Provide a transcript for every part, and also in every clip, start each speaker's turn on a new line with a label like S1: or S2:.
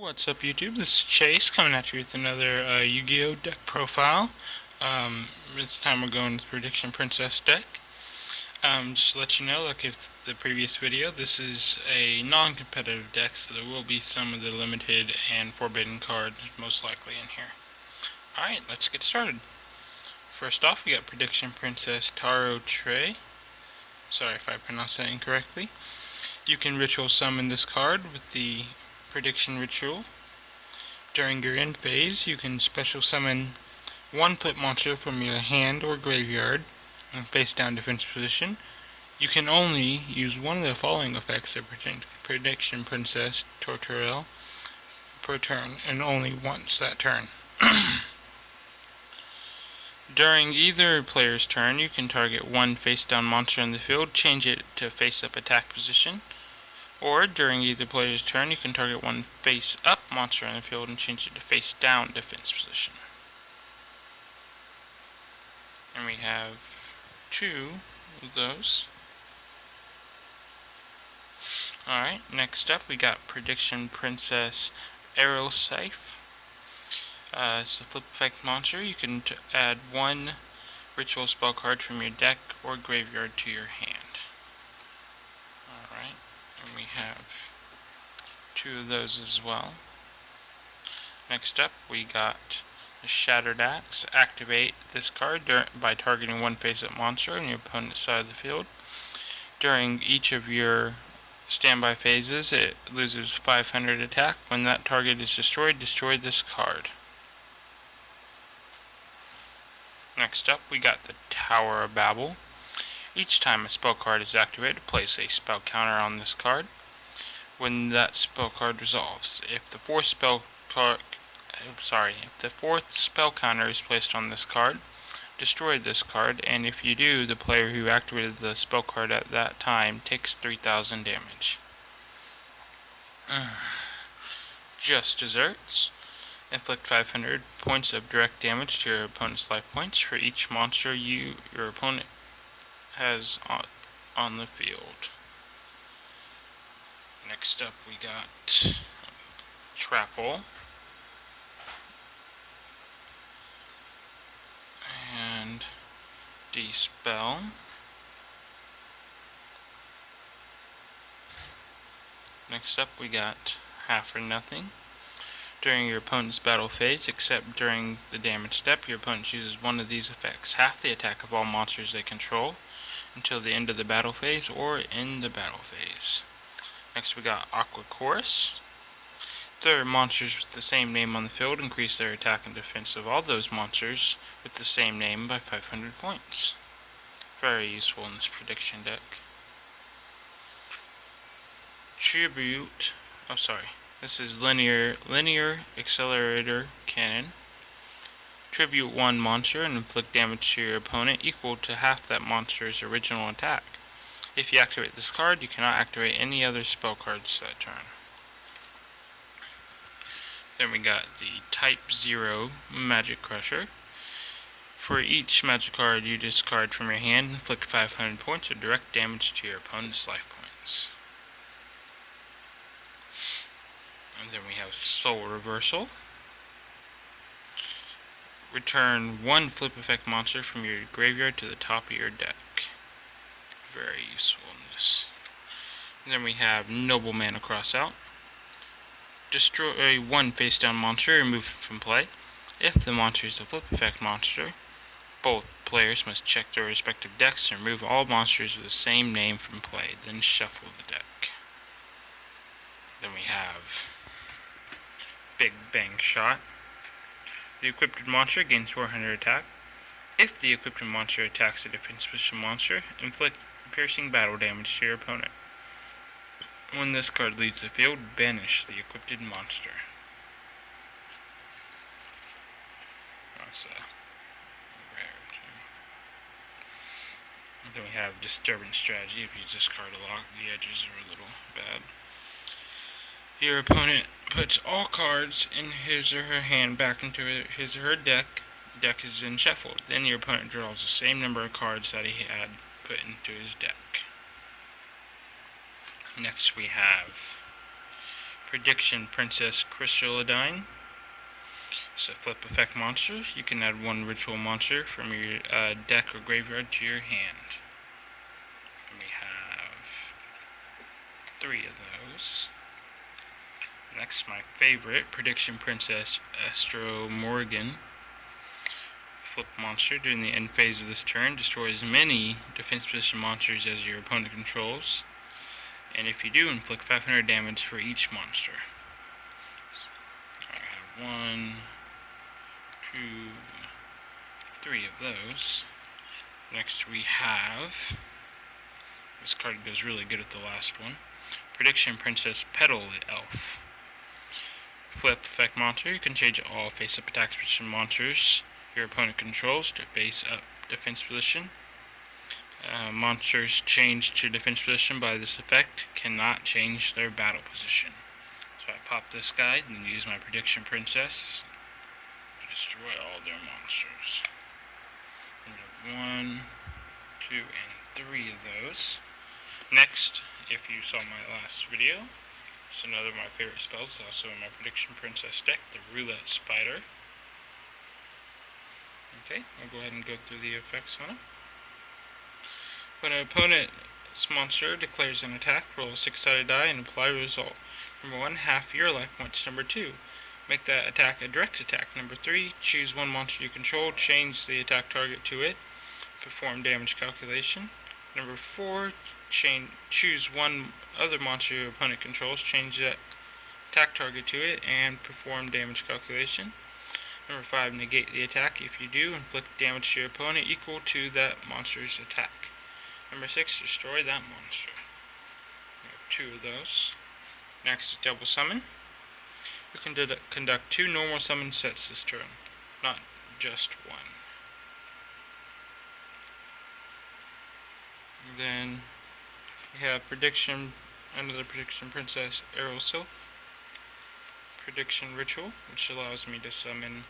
S1: What's up, YouTube? This is Chase coming at you with another Yu-Gi-Oh deck profile. This time we're going with Prediction Princess deck. Just to let you know, like if the previous video, this is a non-competitive deck, so there will be some of the limited and forbidden cards most likely in here. Alright, let's get started. First off, we got Prediction Princess Taro Trey. Sorry if I pronounced that incorrectly. You can ritual summon this card with the Prediction Ritual. During your end phase, you can special summon one flip monster from your hand or graveyard in face down defense position. You can only use one of the following effects of Prediction Princess Tortorelle per turn, and only once that turn. During either player's turn, you can target one face down monster in the field, change it to face up attack position. Or, during either player's turn, you can target one face-up monster in the field and change it to face-down defense position. And we have two of those. Alright, next up we got Prediction Princess Aeroscyphe. It's a flip effect monster. You can add one ritual spell card from your deck or graveyard to your hand. Alright. And we have two of those as well. Next up, we got the Shattered Axe. Activate this card by targeting one face-up monster on your opponent's side of the field. During each of your standby phases, it loses 500 attack. When that target is destroyed, destroy this card. Next up, we got the Tower of Babel. Each time a spell card is activated, place a spell counter on this card. When that spell card resolves, if the fourth spell counter is placed on this card, destroy this card, and if you do, the player who activated the spell card at that time takes 3,000 damage. Just Desserts. Inflict 500 points of direct damage to your opponent's life points for each monster your opponent has on the field. Next up we got Trapple and Dispel. Next up we got Half or Nothing. During your opponent's battle phase, except during the damage step, your opponent chooses one of these effects. Half the attack of all monsters they control until the end of the battle phase or in the battle phase. Next we got Aqua Chorus. There are monsters with the same name on the field, increase their attack and defense of all those monsters with the same name by 500 points. Very useful in this prediction deck. This is Linear Accelerator Cannon. Tribute one monster and inflict damage to your opponent equal to half that monster's original attack. If you activate this card, you cannot activate any other spell cards that turn. Then we got the Type 0 Magic Crusher. For each magic card you discard from your hand, inflict 500 points of direct damage to your opponent's life points. And then we have Soul Reversal. Return one flip effect monster from your graveyard to the top of your deck. Very useful in this. And then we have Noble Mana Crossout. Destroy one face down monster, remove it from play. If the monster is a flip effect monster, both players must check their respective decks and remove all monsters with the same name from play, then shuffle the deck. Then we have Big Bang Shot. The equipped monster gains 400 attack. If the equipped monster attacks a defense position monster, inflict piercing battle damage to your opponent. When this card leaves the field, banish the equipped monster. That's a rarity. And then we have Disturbance Strategy. If you discard a lot, the edges are a little bad. Your opponent puts all cards in his or her hand back into his or her deck. The deck is then shuffled. Then your opponent draws the same number of cards that he had put into his deck. Next we have Prediction Princess Crystalline. So flip effect monsters. You can add one ritual monster from your deck or graveyard to your hand. And we have 3 of those. Next, my favorite, Prediction Princess Astro Morgan. Flip monster during the end phase of this turn. Destroy as many defense position monsters as your opponent controls. And if you do, inflict 500 damage for each monster. So I have 1, 2, 3 of those. Next we have, this card goes really good at the last one, Prediction Princess Petal Elf. Flip effect monster. You can change all face-up attack position monsters your opponent controls to face-up defense position. Monsters changed to defense position by this effect cannot change their battle position. So I pop this guy and use my Prediction Princess to destroy all their monsters. We have 1, 2, and 3 of those. Next, if you saw my last video, it's another of my favorite spells, also in my Prediction Princess deck, the Roulette Spider. Okay, I'll go ahead and go through the effects on it. When an opponent's monster declares an attack, roll a 6-sided die and apply a result. Number 1, half your life points. Number 2, make that attack a direct attack. Number 3, choose one monster you control, change the attack target to it, perform damage calculation. Number 4, choose one other monster your opponent controls, change that attack target to it, and perform damage calculation. Number 5, negate the attack. If you do, inflict damage to your opponent equal to that monster's attack. Number 6, destroy that monster. We have 2 of those. Next is Double Summon. You can conduct 2 normal summon sets this turn, not just 1. And then we have another Prediction Princess Arrow Silk. Prediction Ritual, which allows me to summon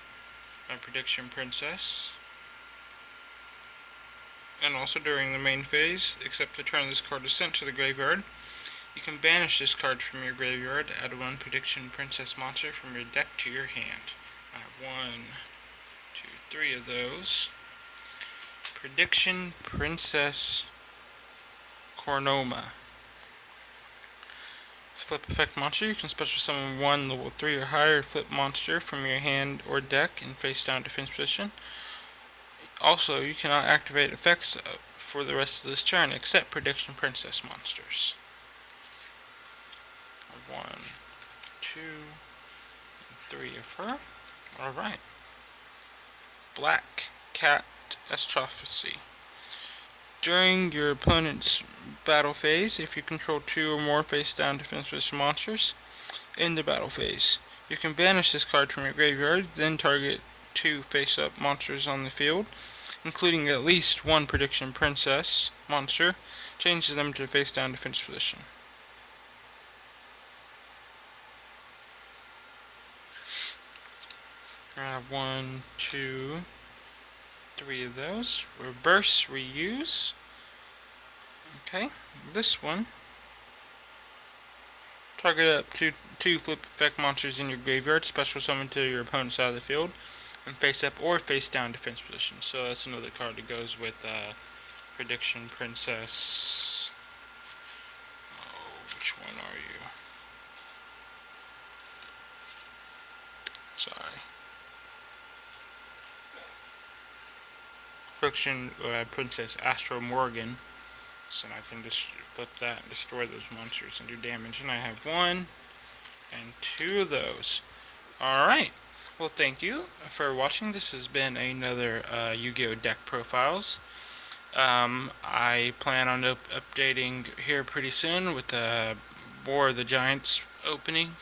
S1: my Prediction Princess. And also during the main phase, except the turn this card is sent to the graveyard, you can banish this card from your graveyard, add one Prediction Princess monster from your deck to your hand. I have 1, 2, 3 of those. Prediction Princess Cornoma. Flip effect monster. You can special summon one level 3 or higher flip monster from your hand or deck in face down defense position. Also, you cannot activate effects for the rest of this turn except Prediction Princess monsters. 1, 2, and 3 of her. Alright. Black Cat Astrophacy. During your opponent's battle phase, if you control 2 or more face-down defense position monsters in the battle phase, you can banish this card from your graveyard, then target 2 face-up monsters on the field, including at least 1 Prediction Princess monster, change them to face-down defense position. I have 1, 2, 3 of those. Reverse Reuse. Okay, this one. Target up to 2 flip effect monsters in your graveyard, special summon to your opponent's side of the field, and face up or face down defense position. So that's another card that goes with Prediction Princess. Oh, which one are you? Sorry. Prediction Princess Astro Morgan. So I can just flip that and destroy those monsters and do damage. And I have 1 and 2 of those. Alright. Well, thank you for watching. This has been another Yu-Gi-Oh! Deck Profiles. I plan on updating here pretty soon with the War of the Giants opening,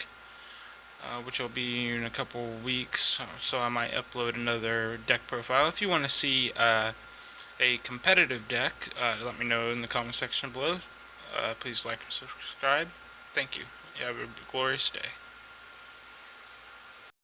S1: which will be in a couple weeks. So I might upload another deck profile. If you want to see a competitive deck, let me know in the comment section below. Please like and subscribe. Thank you. You have a glorious day.